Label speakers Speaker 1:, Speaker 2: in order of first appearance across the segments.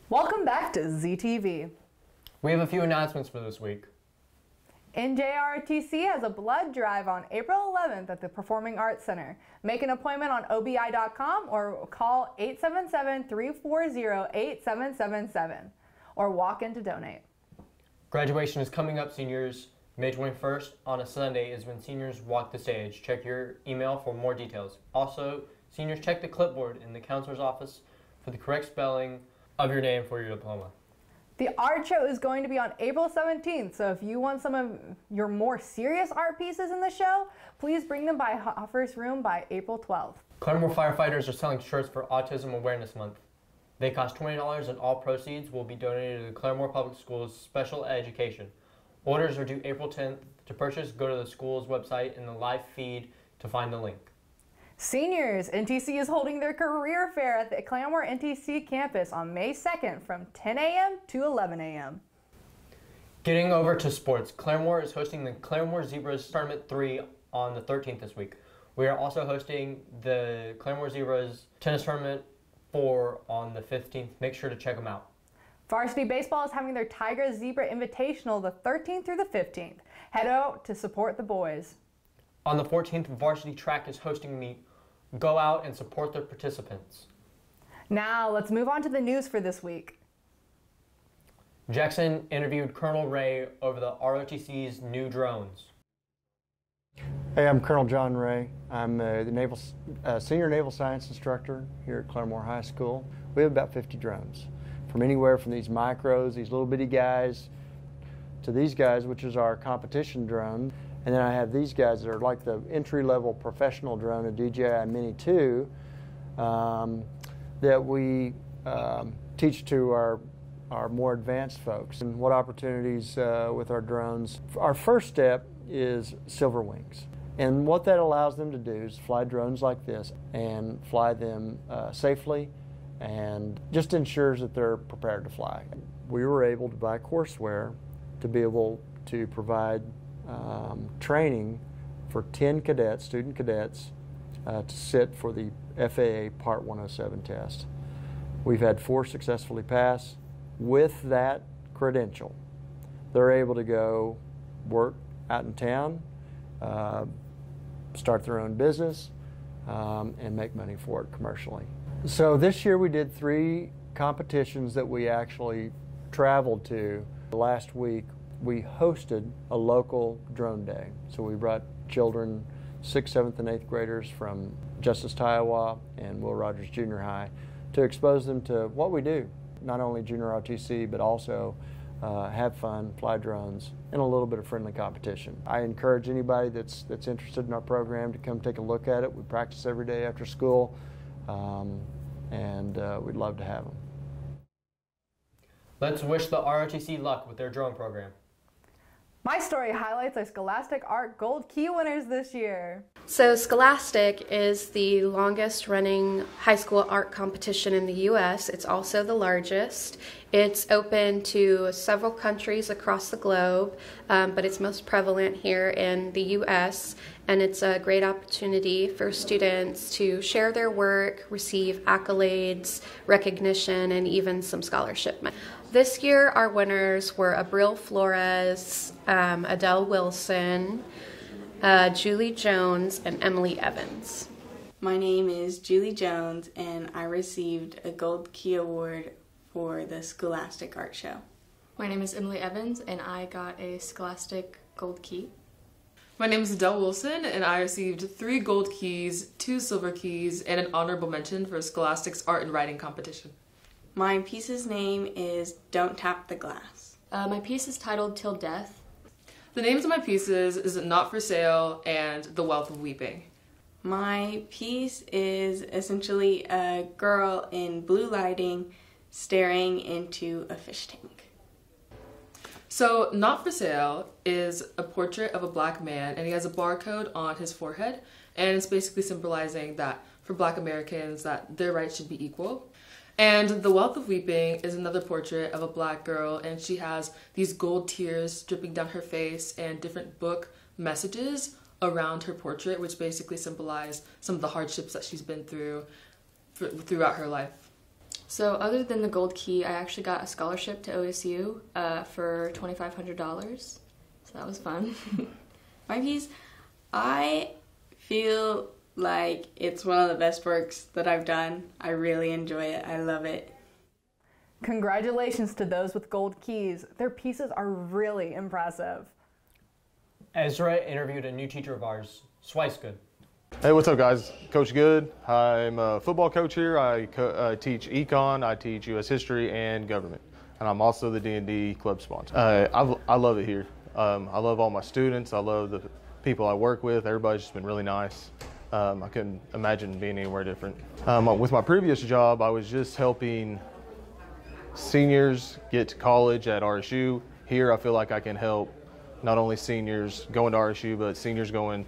Speaker 1: Welcome back to ZTV.
Speaker 2: We have a few announcements for this week.
Speaker 1: ROTC has a blood drive on April 11th at the Performing Arts Center. Make an appointment on obi.com or call 877-340-8777 or walk in to donate.
Speaker 2: Graduation is coming up, seniors. May 21st on a Sunday is when seniors walk the stage. Check your email for more details. Also, seniors, check the clipboard in the counselor's office for the correct spelling of your name for your diploma.
Speaker 1: The art show is going to be on April 17th, so if you want some of your more serious art pieces in the show, please bring them by Hoffer's room by April 12th.
Speaker 2: Claremore firefighters are selling shirts for Autism Awareness Month. They cost $20 and all proceeds will be donated to the Claremore Public Schools Special Education. Orders are due April 10th. To purchase, go to the school's website in the live feed to find the link.
Speaker 1: Seniors, NTC is holding their career fair at the Claremore NTC campus on May 2nd from 10 a.m. to 11 a.m.
Speaker 2: Getting over to sports, Claremore is hosting the Claremore Zebras Tournament 3 on the 13th this week. We are also hosting the Claremore Zebras Tennis Tournament 4 on the 15th. Make sure to check them out.
Speaker 1: Varsity Baseball is having their Tiger Zebra Invitational the 13th through the 15th. Head out to support the boys.
Speaker 2: On the 14th, Varsity Track is hosting a meet. Go out and support their participants.
Speaker 1: Now, let's move on to the news for this week.
Speaker 2: Jaxon interviewed Colonel Rahe over the ROTC's new drones.
Speaker 3: Hey, I'm Colonel John Rahe. I'm the senior naval science instructor here at Claremore High School. We have about 50 drones, from anywhere from these micros, these little bitty guys, to these guys, which is our competition drone. And then I have these guys that are like the entry-level professional drone, a DJI Mini 2, that we teach to our more advanced folks. And what opportunities with our drones. Our first step is silver wings. And what that allows them to do is fly drones like this and fly them safely, and just ensures that they're prepared to fly. We were able to buy courseware to be able to provide training for 10 cadets, student cadets, to sit for the FAA Part 107 test. We've had 4 successfully pass. With that credential, they're able to go work out in town, start their own business, and make money for it commercially. So this year we did 3 competitions that we actually traveled to. Last week we hosted a local drone day. So we brought children, 6th, 7th, and 8th graders from Justice Iowa and Will Rogers Junior High to expose them to what we do. Not only junior ROTC, but also have fun, fly drones, and a little bit of friendly competition. I encourage anybody that's interested in our program to come take a look at it. We practice every day after school, and we'd love to have them.
Speaker 2: Let's wish the ROTC luck with their drone program.
Speaker 1: My story highlights our Scholastic Art Gold Key winners this year.
Speaker 4: So Scholastic is the longest running high school art competition in the U.S. It's also the largest. It's open to several countries across the globe, but it's most prevalent here in the U.S., and it's a great opportunity for students to share their work, receive accolades, recognition, and even some scholarship money. This year, our winners were Abril Flores, Adele Wilson, Julie Jones, and Emily Evans.
Speaker 5: My name is Julie Jones, and I received a Gold Key Award for the Scholastic Art Show.
Speaker 6: My name is Emily Evans, and I got a Scholastic Gold Key.
Speaker 7: My name is Adele Wilson, and I received 3 gold keys, 2 silver keys, and an honorable mention for Scholastic's art and writing competition.
Speaker 5: My piece's name is Don't Tap the Glass.
Speaker 6: My piece is titled Till Death.
Speaker 7: The names of my pieces is Not for Sale and The Wealth of Weeping.
Speaker 5: My piece is essentially a girl in blue lighting staring into a fish tank.
Speaker 7: So Not for Sale is a portrait of a black man, and he has a barcode on his forehead, and it's basically symbolizing that for Black Americans that their rights should be equal. And The Wealth of Weeping is another portrait of a black girl, and she has these gold tears dripping down her face and different book messages around her portrait, which basically symbolize some of the hardships that she's been through throughout her life.
Speaker 6: So other than the gold key, I actually got a scholarship to OSU for $2,500. So that was fun.
Speaker 5: My piece, I feel like it's one of the best works that I've done. I really enjoy it. I love it.
Speaker 1: Congratulations to those with gold keys. Their pieces are really impressive.
Speaker 2: Ezra interviewed a new teacher of ours, Swicegoode.
Speaker 8: Hey, what's up, guys? Coach Good. I'm a football coach here. I teach econ, I teach U.S. history and government, and I'm also the D&D club sponsor. I love it here. I love all my students. I love the people I work with. Everybody's just been really nice. I couldn't imagine being anywhere different. With my previous job, I was just helping seniors get to college at RSU. Here, I feel like I can help not only seniors going to RSU, but seniors going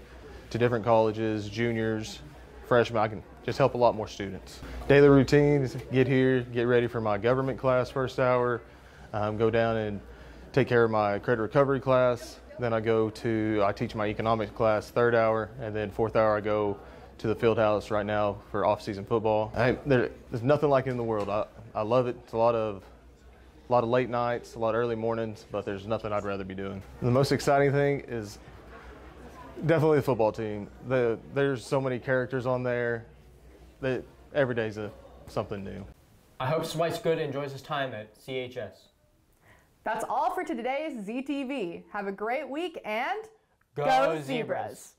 Speaker 8: to different colleges, juniors, freshmen. I can just help a lot more students. Daily routines: get here, get ready for my government class first hour, go down and take care of my credit recovery class. Then I teach my economics class third hour, and then fourth hour I go to the field house right now for off-season football. There's nothing like it in the world. I love it. It's a lot of late nights, a lot of early mornings, but there's nothing I'd rather be doing. The most exciting thing is definitely the football team. There's so many characters on there that every day's something new.
Speaker 2: I hope Swicegoode enjoys his time at CHS.
Speaker 1: That's all for today's ZTV. Have a great week and
Speaker 2: Go Zebras!